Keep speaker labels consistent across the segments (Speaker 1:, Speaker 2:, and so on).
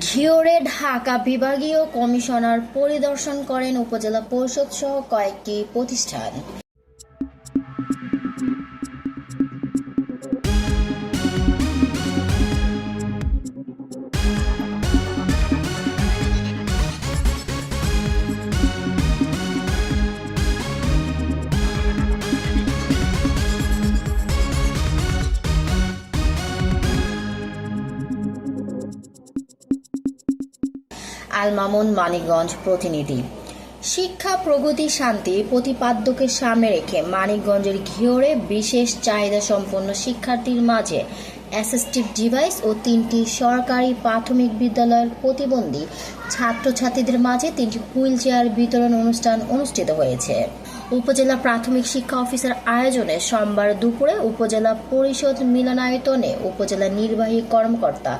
Speaker 1: ঘিওরে ঢাকা বিভাগীয় কমিশনার পরিদর্শন করেন উপজেলা পরিষদ সহ কয়েকটি প্রতিষ্ঠান। আল মামুন, মানিকগঞ্জ প্রতিনিধি। শিক্ষা, প্রগতি, শান্তি প্রতিপাদ্যকে সামনে রেখে মানিকগঞ্জের ঘিওরে বিশেষ চাহিদা সম্পন্ন শিক্ষার্থীর মাঝে অ্যাসিস্টিভ ডিভাইস ও 3টি সরকারি প্রাথমিক বিদ্যালয়ের প্রতিবন্ধী ছাত্রছাত্রীদের মাঝে 3টি হুইল চেয়ার বিতরণ অনুষ্ঠান অনুষ্ঠিত হয়েছে। উপজেলা প্রাথমিক শিক্ষা অফিসের আয়োজনে সোমবার দুপুরে উপজেলা পরিষদ মিলনায়তনে উপজেলা নির্বাহী কর্মকর্তা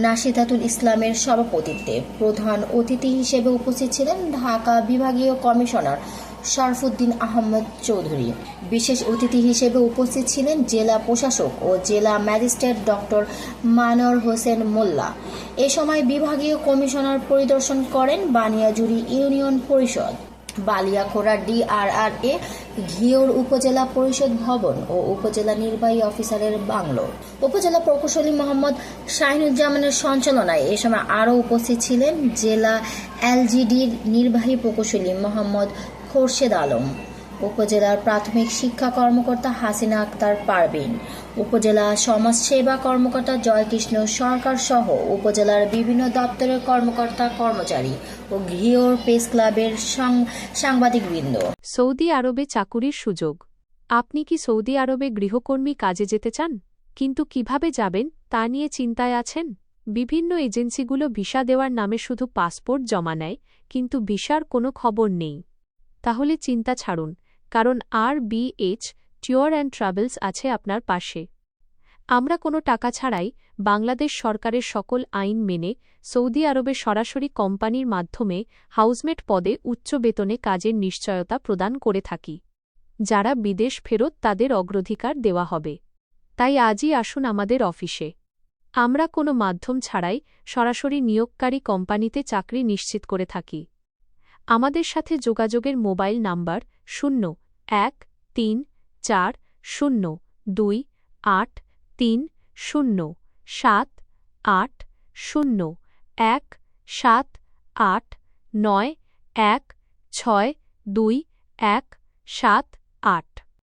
Speaker 1: নাশিদাতুল ইসলামের সভাপতিত্বে প্রধান অতিথি হিসেবে উপস্থিত ছিলেন ঢাকা বিভাগীয় কমিশনার শরফুদ্দীন আহমদ চৌধুরী। বিশেষ অতিথি হিসেবে উপস্থিত ছিলেন জেলা প্রশাসক ও জেলা ম্যাজিস্ট্রেট ডক্টর মানোয়ার হোসেন মোল্লা। এ সময় বিভাগীয় কমিশনার পরিদর্শন করেন বানিয়াজুরি ইউনিয়ন পরিষদ, বালিয়াখোড়া ডিআরআরএ, ঘিওর উপজেলা পরিষদ ভবন ও উপজেলা নির্বাহী অফিসারের বাংলো। উপজেলা প্রকৌশলী মোহাম্মদ শাহিনুজ্জামানের সঞ্চালনায় এ সময় আরও উপস্থিত ছিলেন জেলা এলজিডির নির্বাহী প্রকৌশলী মোহাম্মদ খোরশেদ আলম, উপজেলার প্রাথমিক শিক্ষা কর্মকর্তা হাসিনা আক্তার পারভিন, উপজেলা সমাজসেবা কর্মকর্তা জয়কৃষ্ণ সরকার সহ উপজেলার বিভিন্ন দপ্তরের কর্মকর্তা কর্মচারী ও ঘিওর প্রেস ক্লাবের সাংবাদিকবৃন্দ।
Speaker 2: সৌদি আরবে চাকুরির সুযোগ। আপনি কি সৌদি আরবে গৃহকর্মী কাজে যেতে চান, কিন্তু কিভাবে যাবেন তা নিয়ে চিন্তায় আছেন? বিভিন্ন এজেন্সিগুলো ভিসা দেওয়ার নামে শুধু পাসপোর্ট জমা নেয়, কিন্তু ভিসার কোনো খবর নেই। তাহলে চিন্তা ছাড়ুন, কারণ RBH ট্যুর অ্যান্ড ট্রাভেলস আছে আপনার পাশে। আমরা কোনো টাকা ছাড়াই বাংলাদেশ সরকারের সকল আইন মেনে সৌদি আরবে সরাসরি কোম্পানির মাধ্যমে হাউসমেট পদে উচ্চ বেতনে কাজের নিশ্চয়তা প্রদান করে থাকি। যারা বিদেশ ফেরত তাদের অগ্রাধিকার দেওয়া হবে। তাই আজই আসুন আমাদের অফিসে। আমরা কোনো মাধ্যম ছাড়াই সরাসরি নিয়োগকারী কোম্পানিতে চাকরি নিশ্চিত করে থাকি। আমাদের সাথে যোগাযোগের মোবাইল নাম্বার 01340307801789162117।